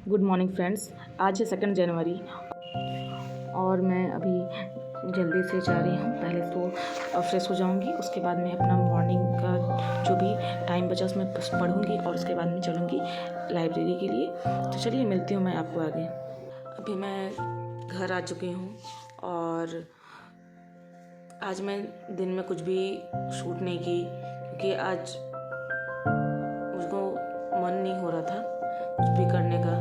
Good morning friends. आज है 2 जनवरी और मैं अभी जल्दी से जा रही हूँ। पहले तो फ्रेश हो जाऊँगी, उसके बाद मैं अपना मॉर्निंग का जो भी टाइम बचा उसमें पढ़ूँगी और उसके बाद में चलूँगी लाइब्रेरी के लिए। तो चलिए मिलती हूँ मैं आपको आगे। अभी मैं घर आ चुकी हूँ और आज मैं दिन में कुछ भी शूट नहीं की क्योंकि आज मुझको मन नहीं हो रहा था कुछ भी करने का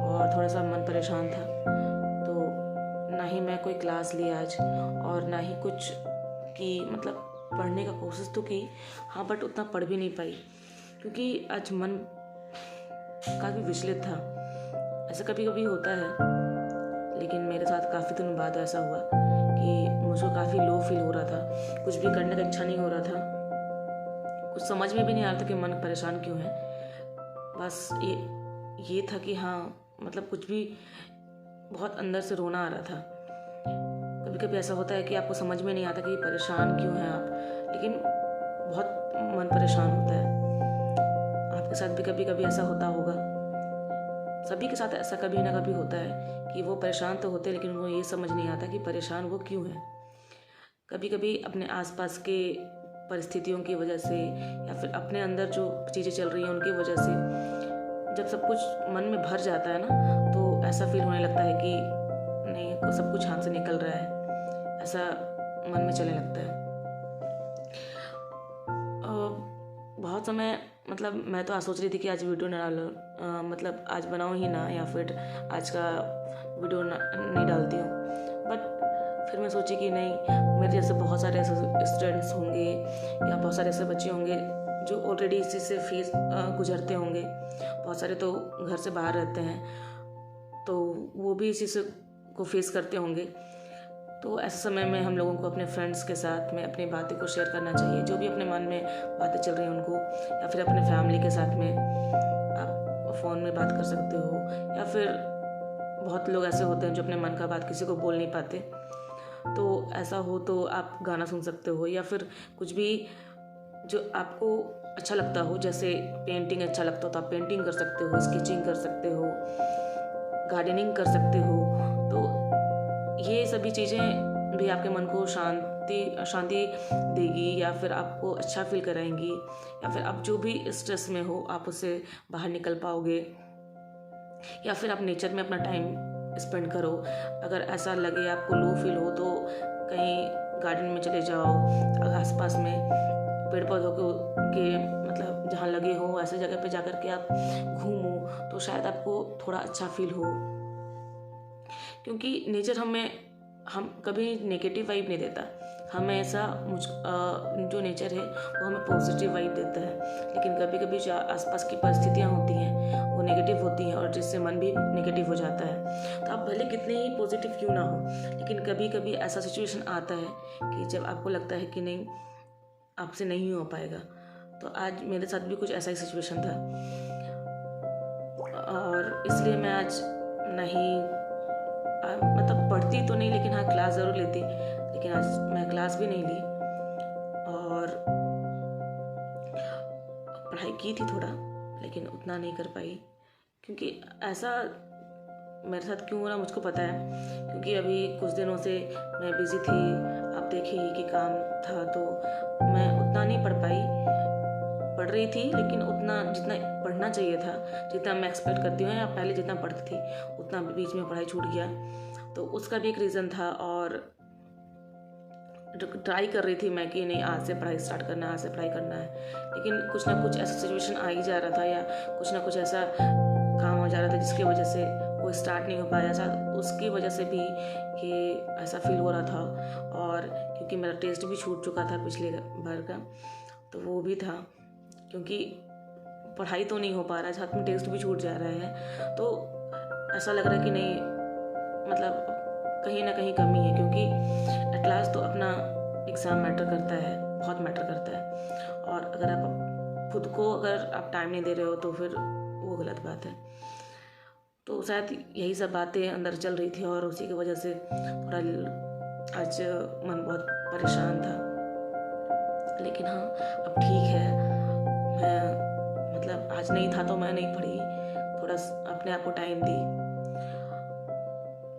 और थोड़ा सा मन परेशान था। तो ना ही मैं कोई क्लास ली आज और ना ही कुछ की मतलब पढ़ने का कोशिश तो की, हाँ, बट उतना पढ़ भी नहीं पाई क्योंकि आज मन काफ़ी विचलित था। ऐसा कभी कभी होता है, लेकिन मेरे साथ काफ़ी दिनों बाद ऐसा हुआ कि मुझको काफ़ी लो फील हो रहा था, कुछ भी करने का इच्छा नहीं हो रहा था, कुछ समझ में भी नहीं आ रहा था कि मन परेशान क्यों है। बस ये था कि हाँ, मतलब कुछ भी बहुत अंदर से रोना आ रहा था। कभी कभी ऐसा होता है कि आपको समझ में नहीं आता कि परेशान क्यों हैं आप, लेकिन बहुत मन परेशान होता है। आपके साथ भी कभी कभी ऐसा होता होगा। सभी के साथ ऐसा कभी ना कभी होता है कि वो परेशान तो होते हैं लेकिन उनको ये समझ नहीं आता कि परेशान वो क्यों है। कभी कभी अपने आसपास के परिस्थितियों की वजह से या फिर अपने अंदर जो चीज़ें चल रही हैं उनकी वजह से जब सब कुछ मन में भर जाता है ना, तो ऐसा फील होने लगता है कि नहीं, सब कुछ हाथ से निकल रहा है, ऐसा मन में चलने लगता है। बहुत समय मतलब मैं तो आज सोच रही थी कि आज वीडियो ना डालूं, मतलब आज बनाऊं ही ना, या फिर आज का वीडियो नहीं डालती हूँ। बट फिर मैं सोची कि नहीं, मेरे जैसे बहुत सारे ऐसे स्टूडेंट्स होंगे या बहुत सारे ऐसे बच्चे होंगे जो ऑलरेडी इसी से फेस गुजरते होंगे। बहुत सारे तो घर से बाहर रहते हैं, तो वो भी इसी से को फेस करते होंगे। तो ऐसे समय में हम लोगों को अपने फ्रेंड्स के साथ में अपनी बातें को शेयर करना चाहिए, जो भी अपने मन में बातें चल रही हैं उनको, या फिर अपने फैमिली के साथ में आप फ़ोन में बात कर सकते हो, या फिर बहुत लोग ऐसे होते हैं जो अपने मन का बात किसी को बोल नहीं पाते। तो ऐसा हो तो आप गाना सुन सकते हो, या फिर कुछ भी जो आपको अच्छा लगता हो, जैसे पेंटिंग अच्छा लगता हो तो आप पेंटिंग कर सकते हो, स्केचिंग कर सकते हो, गार्डनिंग कर सकते हो। तो ये सभी चीज़ें भी आपके मन को शांति देगी, या फिर आपको अच्छा फील कराएंगी, या फिर आप जो भी स्ट्रेस में हो आप उससे बाहर निकल पाओगे। या फिर आप नेचर में अपना टाइम स्पेंड करो। अगर ऐसा लगे आपको लो फील हो तो कहीं गार्डन में चले जाओ, अगर आसपास में पेड़ पौधों के मतलब जहाँ लगे हो ऐसे जगह पे जाकर के आप घूमो, तो शायद आपको थोड़ा अच्छा फील हो। क्योंकि नेचर हम कभी नेगेटिव वाइब नहीं देता, हमेशा जो नेचर है वो हमें पॉजिटिव वाइब देता है। लेकिन कभी कभी जो आसपास की परिस्थितियाँ होती हैं वो नेगेटिव होती हैं और जिससे मन भी नेगेटिव हो जाता है। तो आप भले कितने ही पॉजिटिव क्यों ना हो, लेकिन कभी कभी ऐसा सिचुएशन आता है कि जब आपको लगता है कि नहीं, आपसे नहीं हो पाएगा। तो आज मेरे साथ भी कुछ ऐसा ही सिचुएशन था और इसलिए मैं आज नहीं मतलब पढ़ती तो नहीं, लेकिन हाँ क्लास ज़रूर लेती, लेकिन आज मैं क्लास भी नहीं ली और पढ़ाई की थी थोड़ा, लेकिन उतना नहीं कर पाई। क्योंकि ऐसा मेरे साथ क्यों हो रहा मुझको पता है, क्योंकि अभी कुछ दिनों से मैं बिज़ी थी, आप देखिए कि काम था, तो मैं उतना नहीं पढ़ पाई। पढ़ रही थी लेकिन उतना जितना पढ़ना चाहिए था, जितना मैं एक्सपेक्ट करती हूँ या पहले जितना पढ़ती थी उतना बीच में पढ़ाई छूट गया। तो उसका भी एक रीज़न था और ट्राई कर रही थी मैं कि नहीं, आज से पढ़ाई स्टार्ट करना है, आज से पढ़ाई करना है, लेकिन कुछ ना कुछ ऐसा सिचुएशन आ ही जा रहा था या कुछ ना कुछ ऐसा काम हो जा रहा था जिसकी वजह से वो स्टार्ट नहीं हो पाया। शायद उसकी वजह से भी ये ऐसा फील हो रहा था, और क्योंकि मेरा टेस्ट भी छूट चुका था पिछले बार का, तो वो भी था। क्योंकि पढ़ाई तो नहीं हो पा रहा है, साथ में टेस्ट भी छूट जा रहा है, तो ऐसा लग रहा है कि नहीं, मतलब कहीं ना कहीं कमी है। क्योंकि एट लास्ट तो अपना एग्ज़ाम मैटर करता है, बहुत मैटर करता है, और अगर आप खुद को अगर आप टाइम नहीं दे रहे हो तो फिर वो गलत बात है। तो शायद यही सब बातें अंदर चल रही थी और उसी की वजह से थोड़ा आज मन बहुत परेशान था। लेकिन हाँ, अब ठीक है। मैं मतलब आज नहीं था तो मैं नहीं पढ़ी, थोड़ा अपने आप को टाइम दी,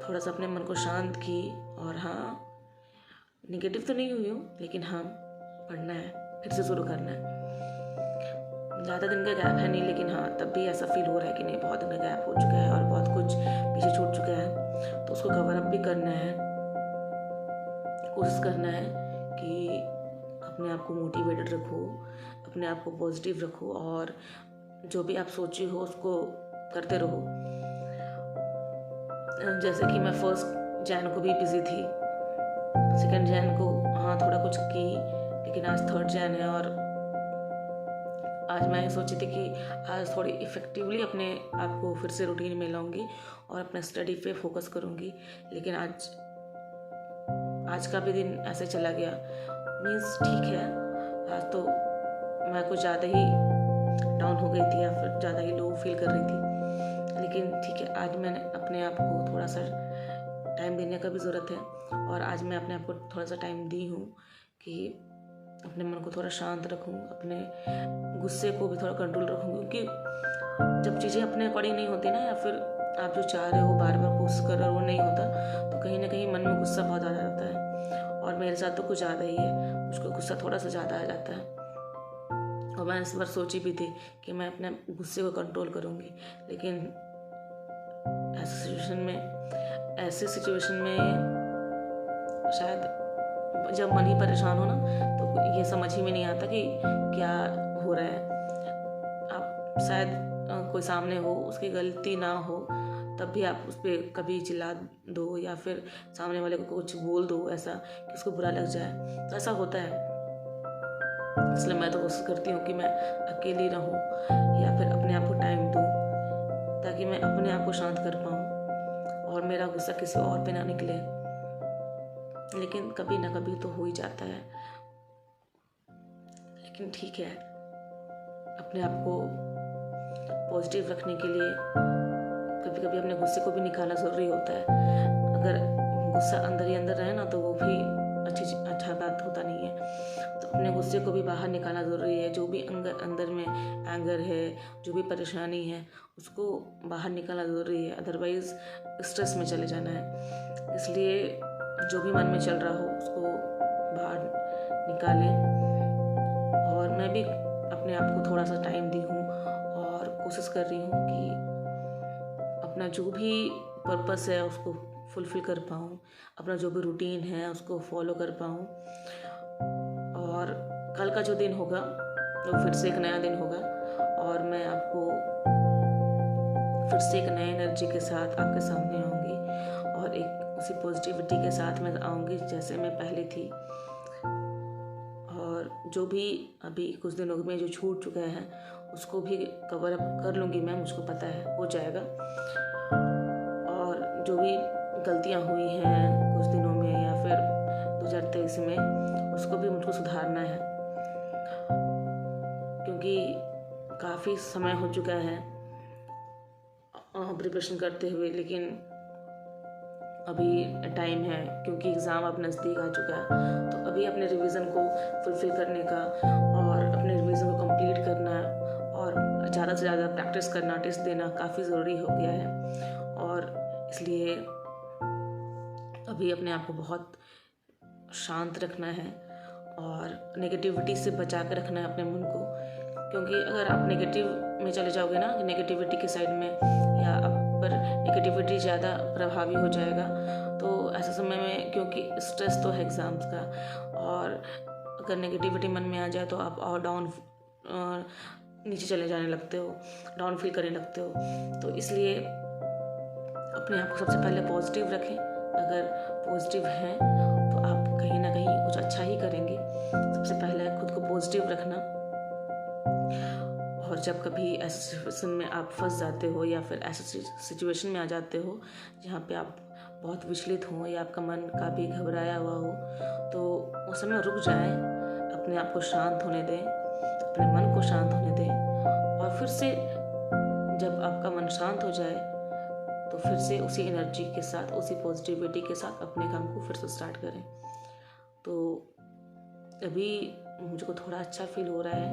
थोड़ा सा अपने मन को शांत की। और हाँ, निगेटिव तो नहीं हुई हूँ, लेकिन हाँ, पढ़ना है, फिर से शुरू करना है। ज़्यादा दिन का गैप है नहीं, लेकिन हाँ, तब भी ऐसा फील हो रहा है कि नहीं, बहुत दिन का गैप हो चुका है और बहुत कुछ पीछे छूट चुका है, तो उसको कवर अप भी करना है। कोशिश करना है कि अपने आप को मोटिवेटेड रखो, अपने आप को पॉजिटिव रखो, और जो भी आप सोची हो उसको करते रहो। जैसे कि मैं 1 जैन को भी बिजी थी, 2 जैन को हाँ थोड़ा कुछ की, लेकिन आज 3 जैन है, और आज मैं सोची थी कि आज थोड़ी इफ़ेक्टिवली अपने आप को फिर से रूटीन में लाऊंगी और अपने स्टडी पे फोकस करूंगी। लेकिन आज का भी दिन ऐसे चला गया। मीन्स ठीक है, आज तो मैं कुछ ज़्यादा ही डाउन हो गई थी या फिर ज़्यादा ही लो फील कर रही थी, लेकिन ठीक है, आज मैंने अपने आप को थोड़ा सा टाइम देने का भी ज़रूरत है, और आज मैं अपने आप को थोड़ा सा टाइम दी हूँ कि अपने मन को थोड़ा शांत रखूँ, अपने गुस्से को भी थोड़ा कंट्रोल रखूँ, क्योंकि जब चीज़ें अपने अकॉर्डिंग नहीं होती ना, या फिर आप जो चाह रहे हो बार बार कोशिश कर रहे हो वो नहीं होता, तो कहीं ना कहीं मन में गुस्सा बहुत आ जाता है। और मेरे साथ तो कुछ ज़्यादा ही है, मुझको गुस्सा थोड़ा सा ज़्यादा आ जाता है। और मैं इस बार सोची भी थी कि मैं अपने गुस्से को कंट्रोल करूँगी, लेकिन ऐसे सिचुएशन में शायद जब मन ही परेशान हो ना, तो ये समझ ही में नहीं आता कि क्या हो रहा है। आप शायद कोई सामने हो, उसकी गलती ना हो, तब भी आप उस पर कभी चिल्ला दो या फिर सामने वाले को कुछ बोल दो ऐसा कि उसको बुरा लग जाए, तो ऐसा होता है। इसलिए मैं तो कोशिश करती हूँ कि मैं अकेली रहूँ या फिर अपने आप को टाइम दूँ, ताकि मैं अपने आप को शांत कर पाऊँ और मेरा गुस्सा किसी और पे ना निकले। लेकिन कभी ना कभी तो हो ही जाता है, लेकिन ठीक है, अपने आप को पॉजिटिव रखने के लिए कभी कभी अपने गुस्से को भी निकालना ज़रूरी होता है। अगर गुस्सा अंदर ही अंदर रहे ना, तो वो भी अच्छा बात होता नहीं है। तो अपने गुस्से को भी बाहर निकालना ज़रूरी है। जो भी अंदर में एंगर है, जो भी परेशानी है, उसको बाहर निकालना ज़रूरी है, अदरवाइज़ स्ट्रेस में चले जाना है। इसलिए जो भी मन में चल रहा हो उसको बाहर निकालें। और मैं भी अपने आप को थोड़ा सा टाइम दी हूँ और कोशिश कर रही हूँ कि अपना जो भी पर्पस है उसको फुलफिल कर पाऊँ, अपना जो भी रूटीन है उसको फॉलो कर पाऊँ। और कल का जो दिन होगा वो फिर से एक नया दिन होगा, और मैं आपको फिर से एक नई एनर्जी के साथ आपके सामने आऊँगी, और एक उसी पॉजिटिविटी के साथ मैं आऊँगी जैसे मैं पहले थी। और जो भी अभी कुछ दिनों में जो छूट चुका है उसको भी कवर अप कर लूँगी मैं, मुझको पता है हो जाएगा। और जो भी गलतियाँ हुई हैं कुछ दिनों में या फिर 2023 में, उसको भी मुझको सुधारना है, क्योंकि काफ़ी समय हो चुका है प्रिपरेशन करते हुए, लेकिन अभी टाइम है क्योंकि एग्ज़ाम अब नज़दीक आ चुका है। तो अभी अपने रिवीजन को फुलफिल करने का और अपने रिवीजन को कंप्लीट करना और ज़्यादा से ज़्यादा प्रैक्टिस करना, टेस्ट देना काफ़ी ज़रूरी हो गया है। और इसलिए अभी अपने आप को बहुत शांत रखना है और नेगेटिविटी से बचा कर रखना है अपने मन को, क्योंकि अगर आप नेगेटिव में चले जाओगे ना, नेगेटिविटी के साइड में, या आप पर नेगेटिविटी ज़्यादा प्रभावी हो जाएगा, तो ऐसे समय में, क्योंकि स्ट्रेस तो है एग्ज़ाम्स का, और अगर नेगेटिविटी मन में आ जाए तो आप और नीचे चले जाने लगते हो, डाउन फील करने लगते हो। तो इसलिए अपने आप को सबसे पहले पॉजिटिव रखें। अगर पॉजिटिव हैं तो आप कहीं ना कहीं कुछ अच्छा ही करेंगे। सबसे पहले खुद को पॉजिटिव रखना। और जब कभी ऐसे सिचुएशन में आप फंस जाते हो या फिर ऐसे सिचुएशन में आ जाते हो जहाँ पे आप बहुत विचलित हो या आपका मन काफ़ी घबराया हुआ हो, तो उस समय रुक जाएं, अपने आप को शांत होने दें, अपने मन को शांत होने दें, और फिर से जब आपका मन शांत हो जाए तो फिर से उसी एनर्जी के साथ, उसी पॉजिटिविटी के साथ अपने काम को फिर से स्टार्ट करें। तो अभी मुझको थोड़ा अच्छा फील हो रहा है,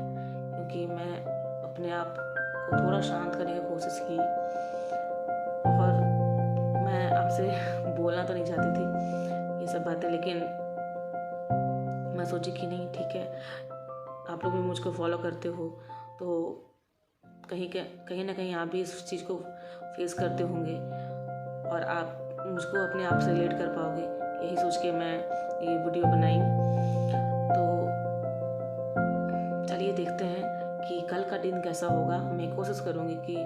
क्योंकि मैं अपने आप को थोड़ा शांत करने की कोशिश की। और मैं आपसे बोलना तो नहीं चाहती थी ये सब बातें, लेकिन मैं सोची कि नहीं ठीक है, आप लोग भी मुझको फॉलो करते हो तो कहीं ना कहीं आप भी इस चीज़ को फेस करते होंगे और आप मुझको अपने आप से रिलेट कर पाओगे। यही सोच के मैं ये वीडियो बनाई। तो चलिए देखते हैं कि कल का दिन कैसा होगा। मैं कोशिश करूँगी कि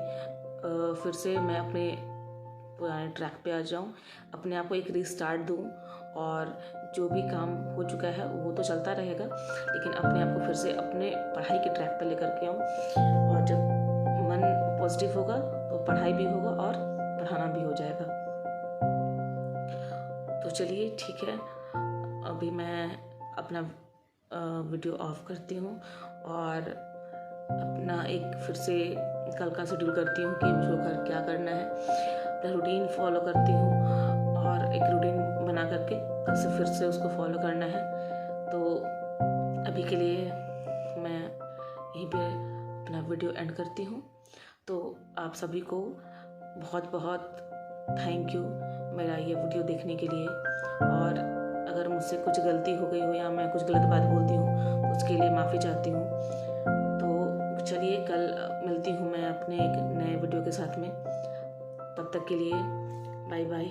फिर से मैं अपने पुराने ट्रैक पे आ जाऊँ, अपने आप को एक रीस्टार्ट दूँ और जो भी काम हो चुका है वो तो चलता रहेगा, लेकिन अपने आप को फिर से अपने पढ़ाई के ट्रैक पे लेकर के आऊँ। और जब मन पॉजिटिव होगा तो पढ़ाई भी होगा और पढ़ाना भी हो जाएगा। तो चलिए ठीक है, अभी मैं अपना वीडियो ऑफ करती हूँ और अपना एक फिर से कल का शेड्यूल करती हूँ कि मुझको कल क्या करना है। अपना रूटीन फॉलो करती हूँ और एक रूटीन बना करके कल से फिर से उसको फॉलो करना है। तो अभी के लिए मैं यहीं पे अपना वीडियो एंड करती हूँ। तो आप सभी को बहुत बहुत थैंक यू मेरा ये वीडियो देखने के लिए। और अगर मुझसे कुछ गलती हो गई हो या मैं कुछ गलत बात बोलती हूँ तो उसके लिए माफ़ी चाहती हूँ। तो चलिए कल मिलती हूँ मैं अपने एक नए वीडियो के साथ में। तब तक के लिए बाय बाय।